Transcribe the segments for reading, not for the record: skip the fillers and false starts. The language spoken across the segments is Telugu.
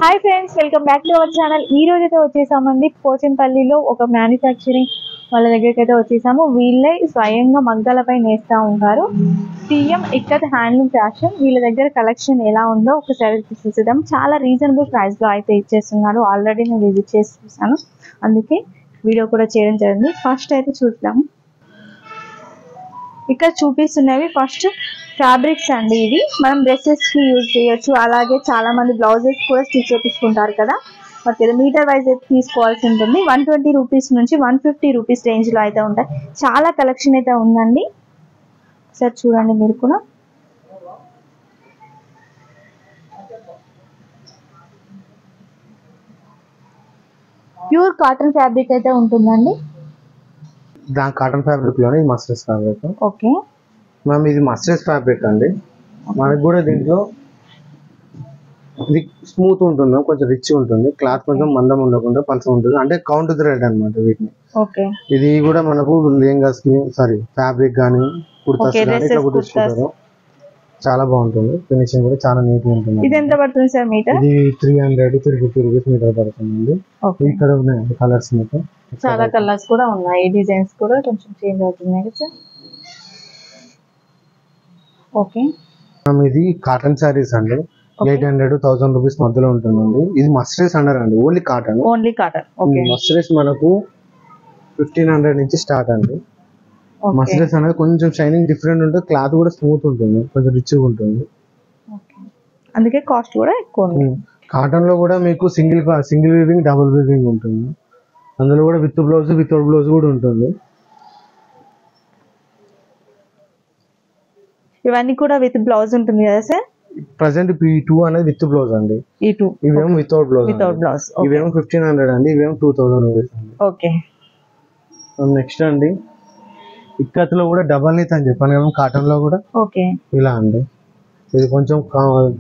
Hi friends, welcome back to our channel. ఈ రోజు అయితే వచ్చేసామండి పోచంపల్లిలో ఒక మ్యానుఫ్యాక్చరింగ్ వాళ్ళ దగ్గరికి అయితే వచ్చేసాము. వీళ్ళే స్వయంగా మగ్గాలపై నేస్తూ ఉంటారు. TM ikat handloom fashion. వీళ్ళ దగ్గర కలెక్షన్ ఎలా ఉందో ఒకసారి చూసేద్దాం. చాలా రీజనబుల్ ప్రైస్లో అయితే ఇచ్చేస్తున్నారు. ఆల్రెడీ నేను విజిట్ చేసి చూసాను, అందుకే వీడియో కూడా చేయడం జరిగింది. ఫస్ట్ అయితే చూద్దాం. ఇక్కడ చూపిస్తున్నవి ఫస్ట్ ఫ్యాబ్రిక్స్ అండి. ఇవి మనం డ్రెస్సెస్ కి యూజ్ చేయొచ్చు. అలాగే చాలా మంది బ్లౌజెస్ కూడా స్టిచ్ చేయించుకుంటారు కదా, ఓకే. మీటర్ వైజ్ అయితే తీసుకోవాల్సి ఉంటుంది. 120 రూపీస్ నుంచి 150 రూపీస్ రేంజ్ లో అయితే ఉంటాయి. చాలా కలెక్షన్ అయితే ఉందండి, ఒకసారి చూడండి మీరు కూడా. ప్యూర్ కాటన్ ఫ్యాబ్రిక్ అయితే ఉంటుందండి. దాని కాటన్ ఫ్యాబ్రిక్ లోనే మస్టర్స్ ఫ్యాబ్రిక్. ఓకే మ్యామ్, ఇది మస్టర్స్ ఫ్యాబ్రిక్ అండి. మనకు కూడా దీంట్లో ఇది స్మూత్ ఉంటుంది, కొంచెం రిచ్ ఉంటుంది. క్లాత్ కొంచెం మందం ఉండకుండా పలస ఉంటుంది, అంటే కౌంట్ థ్రెడ్ అనమాట వీటిని. ఓకే, ఇది కూడా మనకు లెహంగాస్ కి ఫ్యాబ్రిక్ కానీ కుర్తాస్ కానీ ఇట్లా కుట్టించుకుంటారు. చాలా బాగుంటుంది. ఫినిషింగ్ కూడా చాలా నీట్ గా ఉంటుంది. ఇది ఎంత పడుతుంది సార్ మీటర్? ఇది 350 రూపీస్ మీటర్ పడుతుంది. ఇక్కడ ఉన్నాయి కలర్స్ మీకు, చాలా కలర్స్ కూడా ఉన్నాయి. డిజైన్స్ కూడా కొంచెం చేంజ్ అవుతున్నాయి కదా సార్. ఓకే, ఇది కాటన్ శారీస్ అండి. 800-1000 రూపీస్ మధ్యలో ఉంటుందండి. ఇది మస్టర్స్ అండర్ అండి, ఓన్లీ కాటన్. Only cotton. మస్టర్స్ మనకు 1500 నుంచి స్టార్ట్ అండి. మస్టర్స్ అనేది కొంచెం షైనింగ్ డిఫరెంట్ ఉంటుంది, క్లాత్ కూడా స్మూత్ ఉంటుంది, కొంచెం రిచ్ గా ఉంటుంది. అందుకే కాస్ట్ కూడా ఎక్కువ ఉంది. కాటన్ లో కూడా మీకు సింగిల్ వీవింగ్, డబుల్ వీవింగ్ ఉంటుంది. అందులో కూడా విత్ బ్లౌజ్, వితౌట్ బ్లౌజ్ కూడా ఉంటుంది. ఇవన్నీ కూడా విత్ బ్లౌజ్ ఉంటుంది కదా సార్? ప్రెసెంట్ ఈ2 అనేది విత్ బ్లౌజ్ అండి. ఇవేమో వితౌట్ బ్లౌజ్. ఇవేమో 1500 అండి, ఇవేమో 2000 రూపీస్ అండి. ఓకే, నెక్స్ట్ అండి ఇక్కత్ లో కూడా డబల్ నీత్ అని చెప్పాను కదా, కాటన్ లో కూడా ఓకే ఇలా అండి. ఇది కొంచెం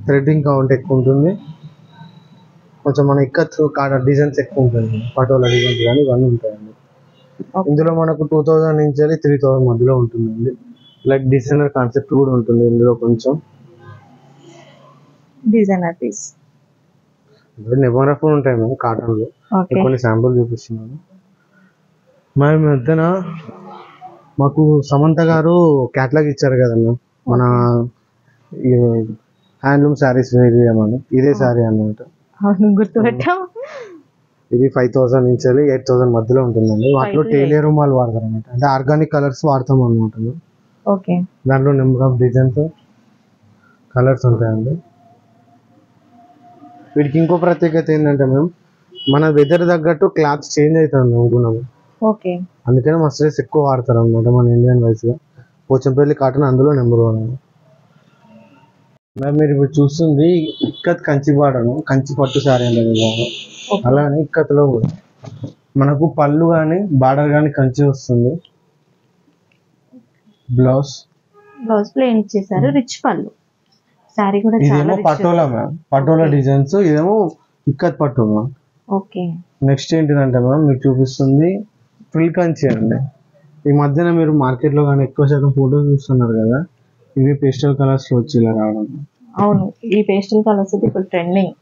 థ్రెడ్డింగ్ కౌంట్ ఎక్కువ ఉంటుంది, కొంచెం మన ఇక్కత్ కాటన్ డిజైన్స్ ఎక్కువ ఉంటుంది, పటోలా డిజైన్స్ కానీ ఇవన్నీ ఉంటాయండి. ఇందులో మనకు 2000 నుంచి 3000 మధ్యలో ఉంటుందండి. లైక్ డిజైనర్ కాన్సెప్ట్ కూడా ఉంటుంది ఇందులో. కొంచెం డిజైనర్ పీస్ నెవర్ ఉంటాయి మేము కాటన్ లో. కొన్ని శాంపుల్ చూపిస్తున్నాను. మేము మధ్యన మాకు సమంత గారు క్యాటలాగ్ ఇచ్చారు కదన్నా, మన హ్యాండ్లూమ్ శారీస్ వేయమని. ఇదే శారీ అన్నమాట, గుర్తుపెట్టాం. ఇది 5000 నుంచి 8000 మధ్యలో ఉంటుందండి. వాటిలో టైలర్ రూమాలు వాడతారు అనమాట, అంటే ఆర్గానిక్ కలర్స్ వాడతాం అనమాట. ఓకే, దాంట్లో నెంబర్ ఆఫ్ డిజైన్స్, కలర్స్ ఉంటాయండి. వీటికి ఇంకో ప్రత్యేకత ఏంటంటే మేము మన వెదర్ తగ్గట్టు క్లాత్ చేంజ్ అవుతుంది అనుకున్నాము. ఓకే, అందుకని మస్టర్స్ ఎక్కువ వాడతారు అనమాట మన ఇండియన్ వైస్ గా. పోచంపల్లి కాటన్ అందులో నెంబర్ 1. మీరు ఇప్పుడు చూస్తుంది ఇక్కత్ కంచి బార్డర్, కంచి పట్టు సారీ అనేది. అలానే ఇక్కత్లో కూడా మనకు పళ్ళు కానీ బార్డర్ కానీ కంచి వస్తుంది. బ్లౌజ్ ప్లేన్ ఇచ్చేసారు, రిచ్ పళ్ళు. సారీ కూడా ఇదేమో పటోలా మ్యామ్, పటోలా డిజైన్స్. ఇదేమో ఇక్కత్ పట్టు మ్యామ్. ఓకే, నెక్స్ట్ ఏంటిదంటే మ్యామ్ మీకు చూపిస్తుంది ఫుల్ కంచి అండి. ఈ మధ్యన మీరు మార్కెట్ లో కానీ ఎక్కువ శాతం ఫోటోస్ చూస్తున్నారు కదా, ఇవి పేస్టల్ కలర్స్ లో వచ్చి ఇలా రావడం. అవును, ఈ పేస్టల్ కలర్స్ ఇప్పుడు ట్రెండింగ్.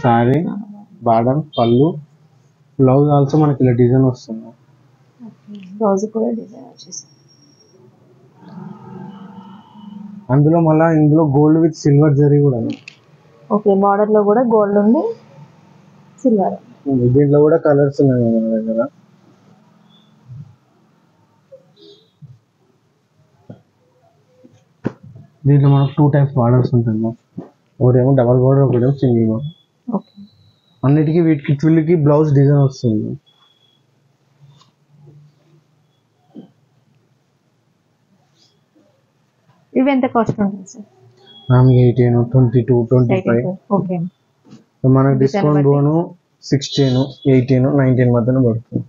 సారీ, బార్డర్, పళ్ళు, బ్లౌజ్ ఆల్సో మనకి ఇలా డిజైన్ వస్తుంది. బ్లౌజ్ కూడా డిజైన్ వచ్చేసి అందులో మళ్ళీ ఇందులో గోల్డ్ విత్ సిల్వర్ జరీ కూడా. ఓకే, బార్డర్ లో కూడా గోల్డ్ ఉంది, సిల్వర్. దీంట్లో కూడా కలర్స్ ఉన్నాయి మన దగ్గర. దీంట్లో మనకు 2 టైప్స్ బార్డర్స్ ఉంటుంది. ఒకటేమో డబల్ బార్డర్, ఒకటేమో సింగిల్ బార్డర్. అన్నిటికీ వీటికి ట్విల్కి బ్లౌజ్ డిజైన్ వస్తుంది. ఇవి ఎంత కాస్ట్ ఉంటుంది సార్? 18, 22, 25. ఓకే, మనకు డిస్కౌంట్ బోను 16, 18, 19 మధ్యన పడుతుంది.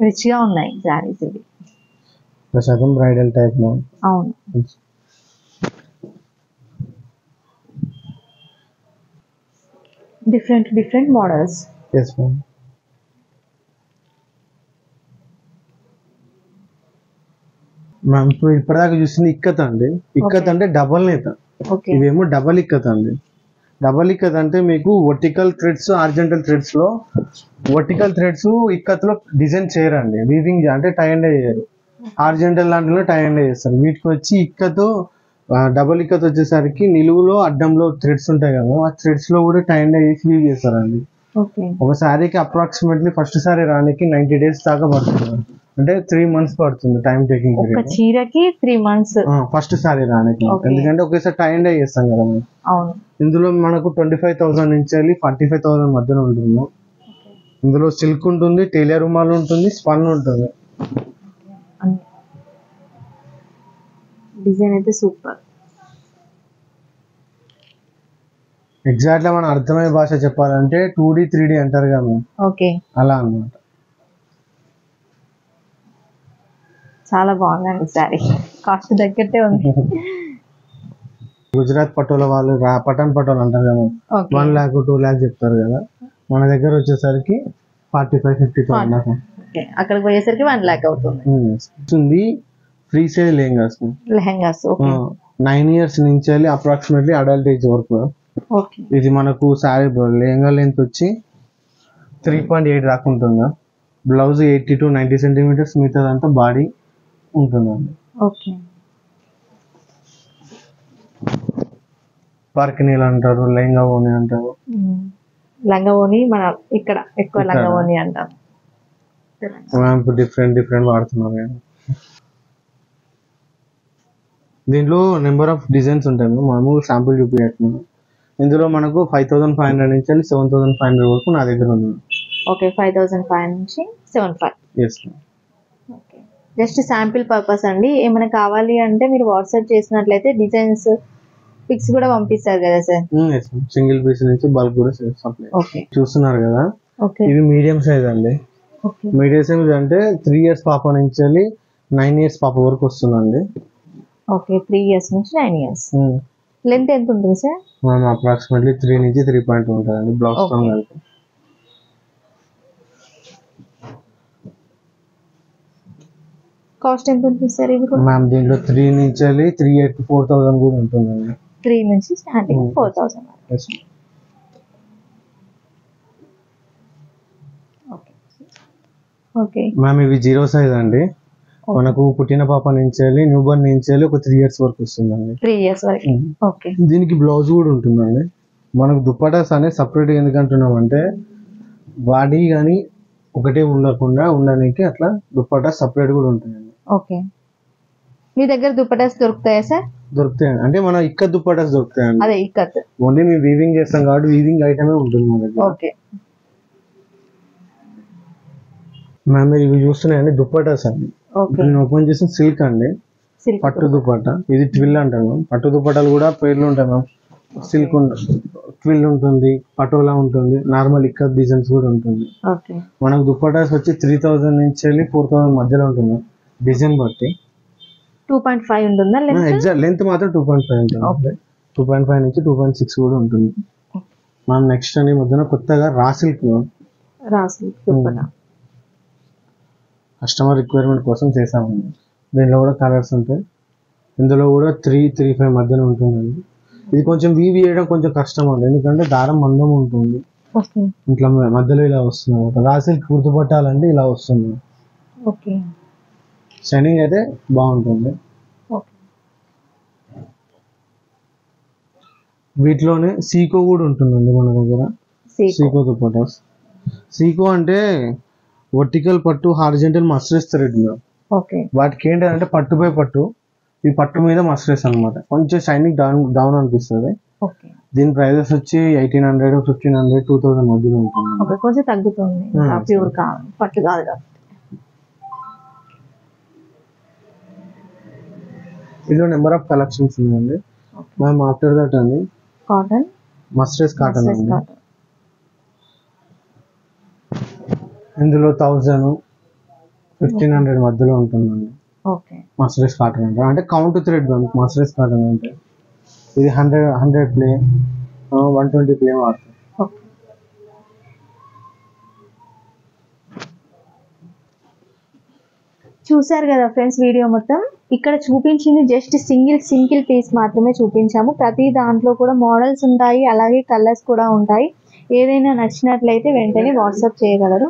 రిచ్ గా ఉన్నాయి సారీస్ ఇవి. శాతం బ్రైడల్ టైప్. అవును, different models. Yes ma'am. Ma'am ఇప్పుడు ఇప్పటిదాకా చూసింది ఇక్కత్ అండి. ఇక్కత్ అంటే డబల్ నేత. ఇవేమో డబల్ ఇక్కత్ అండి. డబల్ ఇక్కత్ అంటే మీకు వర్టికల్ థ్రెడ్స్, హారిజాంటల్ థ్రెడ్స్ లో వర్టికల్ థ్రెడ్స్ ఇక్కత్ లో డిజైన్ చేయరండి, వీవింగ్ అంటే టై అండ్ చేయరు. హారిజాంటల్ దాంట్లో టై అండ్ చేస్తారు. వీటికి వచ్చి ఇక్కత్ డబల్ ఇక్కత్ వచ్చేసరికి నిలువులో అడ్డంలో థ్రెడ్స్ ఉంటాయి కదా, ఆ థ్రెడ్స్ లో కూడా టై అండ్ చేసి వీవ్ చేస్తారండి. ఒక శారీకి అప్రాక్సిమేట్లీ ఫస్ట్ సారీ రానికి 90 days దాకా పడుతుంది, అంటే 3 months పడుతుంది టైం టేకింగ్. ఒక చీరకి 3 months ఫస్ట్ సారీ రానికి, ఎందుకంటే ఒకేసారి టై అండ్ చేస్తాం కదా. అవును. ఇందులో మనకు 25,000 నుంచి వెళ్ళి 45,000 మధ్యలో ఉంటుంది. ఇందులో సిల్క్ ఉంటుంది, టేలియర్ రుమాల్ ఉంటుంది, స్పన్ ఉంటుంది. డిజైన్ అయితే సూపర్. ఎగ్జాక్ట్లీ మన అర్థమయ్యే భాష చెప్పాలంటే 2D 3D అంటారు కదా, ఓకే అలా అన్నమాట. చాలా బాగుందండి సారీ, కాస్ట్ తగ్గట్టే ఉంది. గుజరాత్ పటోల వాళ్ళు పఠాన్ పటోల్ అంటారు కదా, 1 lakh 2 lakh చెప్తారు కదా, మన దగ్గర వచ్చేసరికి 45-50,000 దాకా. అక్కడికి పోయేసరికి 1 lakh అవుతుంది. ఫ్రీ సైజ్ లెహంగాస్ 9 years నుంచి వెళ్ళి అప్రాక్సిమేట్లీ అడల్ట్ ఏజ్ వరకు. ఇది మనకు శారీ లెహంగా లెంత్ వచ్చి 3.8 దాకా ఉంటుందా. బ్లౌజ్ 80 to 90 centimeters, మిగతాదంతా బాడీ ఉంటుందండి. పార్కినీలు అంటారు, లెహంగా ఓని అంటారు. లంగా ఓని మన ఇక్కడ ఎక్కువ లంగా ఓని అంటారు. డిఫరెంట్ వాడుతున్నాం. దీంట్లో నెంబర్ ఆఫ్ డిజైన్స్ ఉంటాయి, మనము శాంపుల్ చూపించట్లేదు. ఇందులో మనకు 5,500 నుంచి 7,500 వరకు నా దగ్గర ఉంది. ఓకే, 5,500 నుంచి 7,500. జస్ట్ శాంపిల్ పర్పస్ అండి. ఏమైనా కావాలి అంటే మీరు వాట్సాప్ చేసినట్లయితే డిజైన్స్ పిక్స్ కూడా పంపిస్తారు కదా సార్? సింగిల్ పీస్ నుంచి బల్క్ కూడా సప్లై. చూస్తున్నారు కదా, ఇవి మీడియం సైజ్ అండి. మీడియం సైజ్ అంటే 3 years పాప నుంచి 9 years పాప వరకు వస్తుందండి. ఓకే, 3 years నుంచి 9 years. లెంత్ ఎంత ఉంటుంది సార్? మనం అప్రాక్సిమేట్లీ 3 నుంచి 3.2 ఉంటుందండి బ్లౌజ్ తో కలిపి. కాస్ట్ ఎంత ఉంటుంది సార్ ఇది? మ్యామ్ దీంట్లో 3 నుంచి 3,800 to 4,000 కూడా ఉంటుందండి. 3 నుంచి స్టార్టింగ్ 4,000. ఓకే మ్యామ్ ఇవి 0 size అండి. మనకు పుట్టిన పాప నుంచి న్యూ బోర్న్ నుంచి ఒక 3 years వరకు వస్తుందండి. 3 years వరకు. ఓకే, దీనికి బ్లౌజ్ కూడా ఉంటుందండి. మనకు దుప్పటాస్ అనేది సపరేట్ ఎందుకంటున్నాం అంటే బాడీ కానీ ఒకటే ఉండకుండా ఉండడానికి అట్లా దుప్పటా సపరేట్ కూడా ఉంటుందండి. ఓకే, మీ దగ్గర దుప్పటాస్ దొరుకుతాయా సార్? దొరుకుతాయండి, అంటే మన ఇక్కత్ దుప్పటాస్ దొరుకుతాయండి. అదే ఇక్కత్ ఓన్లీ మేము వీవింగ్ చేస్తాం కాబట్టి వీవింగ్ ఐటమే ఉంటుంది మన దగ్గర. ఓకే మ్యామ్ ఇవి చూస్తున్నాయండి దుప్పటాస్ అండి. నేను ఓపెన్ చేసిన సిల్క్ అండి, పట్టు దుప్పట. ఇది ట్విల్ అంటాను. పట్టు దుప్పటాలు కూడా పేర్లు ఉంటాయి మ్యామ్. సిల్క్ ట్విల్ ఉంటుంది, పటోలా ఉంటుంది, నార్మల్ ఇక్కత్ డిజైన్స్ కూడా ఉంటుంది. మనకు దుప్పటాస్ వచ్చి 3,000 నుంచి 4,000 మధ్యలో ఉంటుంది, డిజైన్ బట్టి. 2.5 ఉంటుందా ఎగ్జాక్ట్ లెంత్ మాత్రం 2.5 ఉంటుంది. 2.5 నుంచి 2.6 కూడా ఉంటుంది. మనం నెక్స్ట్ అని మధ్యన కొత్తగా రా సిల్క్ కస్టమర్ రిక్వైర్మెంట్ కోసం చేసామండి. దీంట్లో కూడా కలర్స్ ఉంటాయి. ఇందులో కూడా 3-3.5 మధ్యన ఉంటుందండి. ఇది కొంచెం వీవ్ చేయడం కొంచెం కష్టం అండి, ఎందుకంటే దారం మందం ఉంటుంది. ఇట్లా మధ్యలో ఇలా వస్తుంది. రా సిల్క్ గుర్తుపట్టాలంటే ఇలా వస్తుంది. షైనింగ్ అయితే బాగుంటుంది. వీటిలోనే సీకో కూడా ఉంటుందండి మన దగ్గర. సీకో దుప్పటాస్. సీకో అంటే వర్టికల్ పట్టు, హారిజాంటల్ మస్టరైజ్ థ్రెడ్. వాటికి ఏంటంటే పట్టు బై పట్టు, ఈ పట్టు మీద మస్టరైజ్ అనమాట. కొంచెం షైనింగ్ డౌన్ అనిపిస్తుంది. దీని ప్రైజెస్ వచ్చి 1,800, 1,500, 2,000 మధ్యలో ఉంటుంది. కొంచెం తగ్గుతుంది, ప్యూర్ పట్టు కాదు. ఇందులో నెంబర్ ఆఫ్ కలెక్షన్స్ ఉన్నాయండి. మ్యామ్ ఆఫ్టర్ దట్ అండి కాటన్, మస్టరైజ్ కాటన్ అండి. ఇందులో 1,000-1,500 మధ్యలో ఉంటుందండి. మస్టరైజ్ కాటన్ అంటే కౌంట్ థ్రెడ్ మస్టరైజ్ కాటన్ అంటే ఇది 100 ప్లే 120 ప్లే వాడుతుంది. చూసారు కదా ఫ్రెండ్స్ వీడియో మొత్తం. ఇక్కడ చూపించింది జస్ట్ సింగిల్ పీస్ మాత్రమే చూపించాము. ప్రతి దాంట్లో కూడా మోడల్స్ ఉంటాయి, అలాగే కలర్స్ కూడా ఉంటాయి. ఏదైనా నచ్చినట్లయితే వెంటనే వాట్సాప్ చేయగలరు.